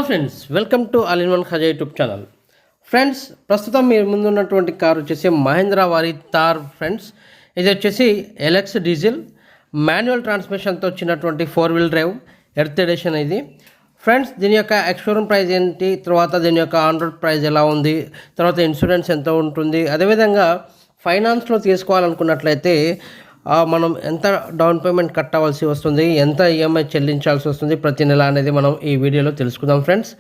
Hello friends, welcome to all in one Khaja YouTube channel. Friends, ప్రస్తుతం మీరు ముందున్నటువంటి car వచ్చేసి మహేంద్ర వారి థార్. ఫ్రెండ్స్, ఇది వచ్చేసి ఎల్ఎక్స్ డీజిల్ మాన్యువల్ ట్రాన్స్మిషన్తో వచ్చినటువంటి 4-wheel డ్రైవ్ ఎర్త్ ఎడిషన్ ఇది. ఫ్రెండ్స్, దీని యొక్క ఎక్స్షోరూమ్ ప్రైస్ ఏంటి, తర్వాత దీని యొక్క ఆన్ రోడ్ ప్రైస్ ఎలా ఉంది, తర్వాత ఇన్సూరెన్స్ ఎంత ఉంటుంది, అదేవిధంగా ఫైనాన్స్లో తీసుకోవాలనుకున్నట్లయితే మనం ఎంత డౌన్ పేమెంట్ కట్టవలసి వస్తుంది, ఎంత ఈఎంఐ చెల్లించాల్సి వస్తుంది ప్రతి నెల అనేది మనం ఈ వీడియోలో తెలుసుకుందాం. ఫ్రెండ్స్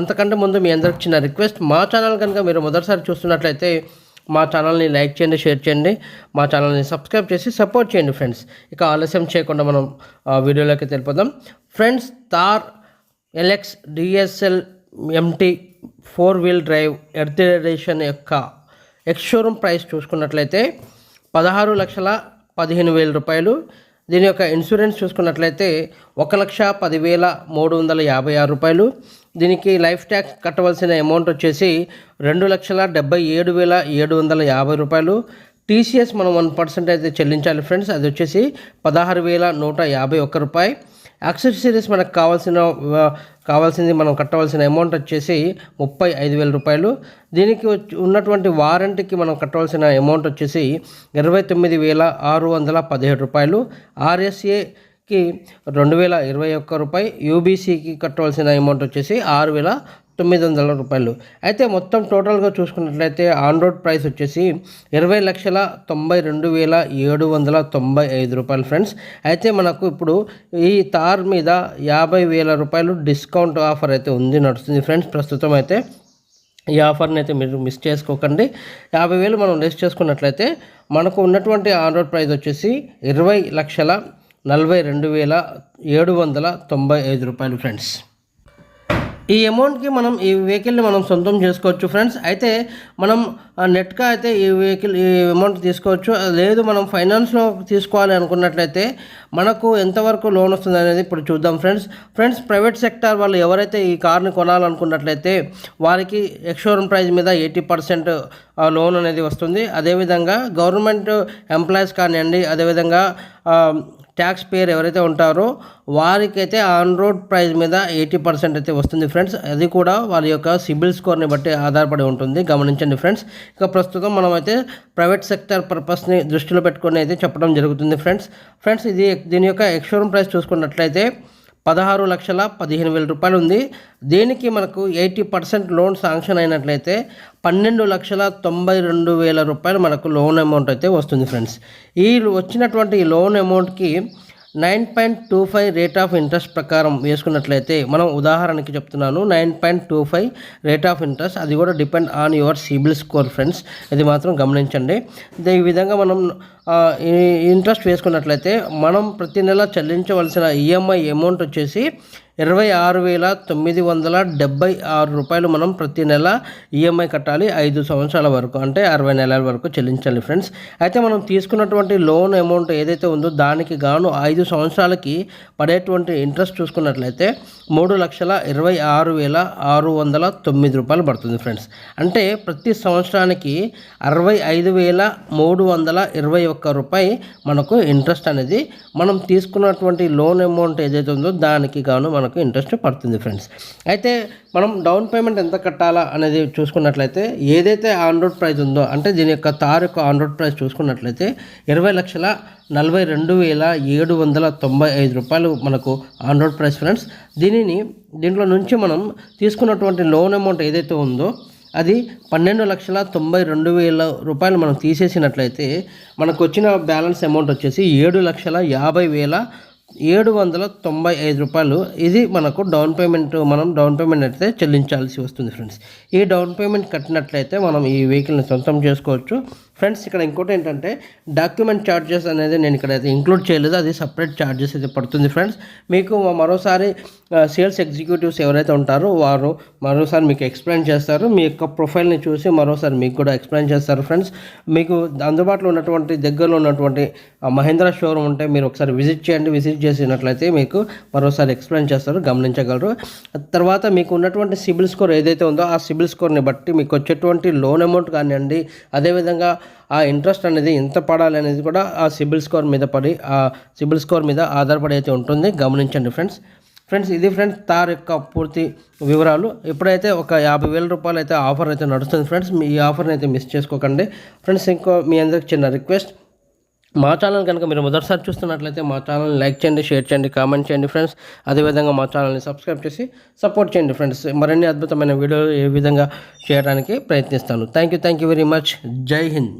అంతకంటే ముందు మీ అందరికి చిన్న రిక్వెస్ట్, మా ఛానల్ కనుక మీరు మొదటిసారి చూస్తున్నట్లయితే మా ఛానల్ని లైక్ చేయండి, షేర్ చేయండి, మా ఛానల్ని సబ్స్క్రైబ్ చేసి సపోర్ట్ చేయండి. ఫ్రెండ్స్, ఇక ఆలస్యం చేయకుండా మనం వీడియోలోకి తెలిపోదాం. Friends, Thar LX DSL MT 4-wheel drive earth edition యొక్క ఎక్స్షోరూమ్ ప్రైస్ చూసుకున్నట్లయితే 16,15,000 రూపాయలు. దీని యొక్క ఇన్సూరెన్స్ చూసుకున్నట్లయితే 1,10,356 రూపాయలు. దీనికి లైఫ్ ట్యాక్స్ కట్టవలసిన అమౌంట్ వచ్చేసి 2,77,750 రూపాయలు. టీసీఎస్ మనం 1% అయితే చెల్లించాలి. ఫ్రెండ్స్, అది వచ్చేసి 16,151 రూపాయి. యాక్సెసరీస్ మనకు కావాల్సింది మనం కట్టవలసిన అమౌంట్ వచ్చేసి 35,000 రూపాయలు. దీనికి ఉన్నటువంటి వారంటీకి మనం కట్టవలసిన అమౌంట్ వచ్చేసి 29,617 రూపాయలు. ఆర్ఎస్ఏకి 2,021 రూపాయి. యూబీసీకి కట్టవలసిన అమౌంట్ వచ్చేసి 6,900 రూపాయలు. అయితే మొత్తం టోటల్గా చూసుకున్నట్లయితే ఆన్ రోడ్ ప్రైస్ వచ్చేసి 20,92,795 రూపాయలు. ఫ్రెండ్స్, అయితే మనకు ఇప్పుడు ఈ థార్ మీద 50,000 రూపాయలు డిస్కౌంట్ ఆఫర్ అయితే నడుస్తుంది. ఫ్రెండ్స్, ప్రస్తుతం అయితే ఈ ఆఫర్ని అయితే మీరు మిస్ చేసుకోకండి. 50,000 మనం లెస్ చేసుకున్నట్లయితే మనకు ఉన్నటువంటి ఆన్ రోడ్ ప్రైస్ వచ్చేసి 20,42,795 రూపాయలు. ఫ్రెండ్స్, ఈ అమౌంట్కి మనం ఈ వెహికల్ని మనం సొంతం చేసుకోవచ్చు. ఫ్రెండ్స్, అయితే మనం నెట్గా అయితే ఈ అమౌంట్ తీసుకోవచ్చు. లేదు మనం ఫైనాన్స్లో తీసుకోవాలి అనుకున్నట్లయితే మనకు ఎంతవరకు లోన్ వస్తుంది అనేది ఇప్పుడు చూద్దాం. ఫ్రెండ్స్, ప్రైవేట్ సెక్టార్ వాళ్ళు ఎవరైతే ఈ కార్ని కొనాలనుకున్నట్లయితే వారికి ఎక్స్షోరూమ్ ప్రైస్ మీద 80% లోన్ అనేది వస్తుంది. అదేవిధంగా గవర్నమెంట్ ఎంప్లాయీస్ కానివ్వండి, అదేవిధంగా ట్యాక్స్ పేయర్ ఎవరైతే ఉంటారో వారికైతే ఆన్ రోడ్ ప్రైస్ మీద 80% అయితే వస్తుంది. ఫ్రెండ్స్, అది కూడా వాళ్ళ యొక్క సిబిల్ స్కోర్ని బట్టి ఆధారపడి ఉంటుంది, గమనించండి. ఫ్రెండ్స్, ఇక ప్రస్తుతం మనమైతే ప్రైవేట్ సెక్టర్ పర్పస్ని దృష్టిలో పెట్టుకొని అయితే చెప్పడం జరుగుతుంది. ఫ్రెండ్స్, దీని యొక్క ఎక్స్షోరూమ్ ప్రైస్ చూసుకున్నట్లయితే 16,15,000 రూపాయలు ఉంది. దీనికి మనకు 80% లోన్ శాంక్షన్ అయినట్లయితే 12,92,000 రూపాయలు మనకు లోన్ అమౌంట్ అయితే వస్తుంది. ఫ్రెండ్స్, ఈ వచ్చినటువంటి లోన్ అమౌంట్కి 9.25 రేట్ ఆఫ్ ఇంట్రెస్ట్ ప్రకారం వేసుకున్నట్లయితే, మనం ఉదాహరణకి చెప్తున్నాను, 9.25 రేట్ ఆఫ్ ఇంట్రెస్ట్, అది కూడా depend on your CIBIL score. Friends, ఇది మాత్రం గమనించండి. ఈ విధంగా మనం ఇంట్రెస్ట్ వేసుకున్నట్లయితే మనం ప్రతి నెల చెల్లించవలసిన ఈఎంఐ అమౌంట్ వచ్చేసి 26,976 రూపాయలు మనం ప్రతి నెల ఈఎంఐ కట్టాలి. 5 సంవత్సరాల వరకు, అంటే 60 నెలల వరకు చెల్లించాలి. ఫ్రెండ్స్, అయితే మనం తీసుకున్నటువంటి లోన్ అమౌంట్ ఏదైతే ఉందో దానికి గాను 5 సంవత్సరాలకి పడేటువంటి ఇంట్రెస్ట్ చూసుకున్నట్లయితే 3,26,609 రూపాయలు పడుతుంది. ఫ్రెండ్స్, అంటే ప్రతి సంవత్సరానికి 65,321 రూపాయి మనకు ఇంట్రెస్ట్ అనేది మనం తీసుకున్నటువంటి లోన్ అమౌంట్ ఏదైతే ఉందో దానికి గాను మనకు ఇంట్రెస్ట్ పడుతుంది. ఫ్రెండ్స్, అయితే మనం డౌన్ పేమెంట్ ఎంత కట్టాలా అనేది చూసుకున్నట్లయితే ఏదైతే ఆన్ రోడ్ ప్రైస్ ఉందో, అంటే దీని యొక్క థార్ యొక్క ఆన్ రోడ్ ప్రైస్ చూసుకున్నట్లయితే 20,42,795 రూపాయలు మనకు ఆన్ రోడ్ ప్రైస్. ఫ్రెండ్స్, దీంట్లో నుంచి మనం తీసుకున్నటువంటి లోన్ అమౌంట్ ఏదైతే ఉందో అది 12,92,000 రూపాయలు మనం తీసేసినట్లయితే మనకు వచ్చిన బ్యాలెన్స్ అమౌంట్ వచ్చేసి 7,50,795 రూపాయలు. ఇది మనకు డౌన్ పేమెంట్ అయితే చెల్లించాల్సి వస్తుంది. ఫ్రెండ్స్, ఈ డౌన్ పేమెంట్ కట్టినట్లయితే మనం ఈ వెహికల్ని సొంతం చేసుకోవచ్చు. ఫ్రెండ్స్, ఇక్కడ ఇంకోటి ఏంటంటే డాక్యుమెంట్ ఛార్జెస్ అనేది నేను ఇక్కడ అయితే ఇంక్లూడ్ చేయలేదు, అది సపరేట్ ఛార్జెస్ అయితే పడుతుంది. ఫ్రెండ్స్, మీకు మరోసారి సేల్స్ ఎగ్జిక్యూటివ్స్ ఎవరైతే ఉంటారో వారు మరోసారి మీకు ఎక్స్ప్లెయిన్ చేస్తారు. మీ యొక్క ప్రొఫైల్ని చూసి మరోసారి మీకు కూడా ఎక్స్ప్లెయిన్ చేస్తారు. ఫ్రెండ్స్, మీకు అందుబాటులో ఉన్నటువంటి దగ్గరలో ఉన్నటువంటి మహేంద్ర షోరూమ్ ఉంటే మీరు ఒకసారి విజిట్ చేయండి. విజిట్ చేసినట్లయితే మీకు మరోసారి ఎక్స్ప్లెయిన్ చేస్తారు, గమనించగలరు. తర్వాత మీకు ఉన్నటువంటి సిబిల్ స్కోర్ ఏదైతే ఉందో ఆ సిబిల్ స్కోర్ని బట్టి మీకు వచ్చేటువంటి లోన్ అమౌంట్ కానివ్వండి, అదేవిధంగా ఆ ఇంట్రెస్ట్ అనేది ఎంత పడాలి అనేది కూడా ఆ సిబిల్ స్కోర్ మీద ఆధారపడి అయితే ఉంటుంది, గమనించండి. ఫ్రెండ్స్ ఇది ఫ్రెండ్స్ తార్ యొక్క పూర్తి వివరాలు. ఇప్పుడైతే ఒక 50,000 రూపాయలు అయితే ఆఫర్ అయితే నడుస్తుంది ఫ్రెండ్స్. మీ ఈ ఆఫర్ని అయితే మిస్ చేసుకోకండి ఫ్రెండ్స్. ఇంకో మీ అందరికి చిన్న రిక్వెస్ట్, మా ఛానల్ కనుక మీరు మొదటిసారి చూస్తున్నట్లయితే మా ఛానల్ని లైక్ చేయండి, షేర్ చేయండి, కామెంట్ చేయండి ఫ్రెండ్స్. అదేవిధంగా మా ఛానల్ని సబ్స్క్రైబ్ చేసి సపోర్ట్ చేయండి ఫ్రెండ్స్. మరిన్ని అద్భుతమైన వీడియోలు ఏ విధంగా చేయడానికి ప్రయత్నిస్తాను. Thank you very much. జై హింద్.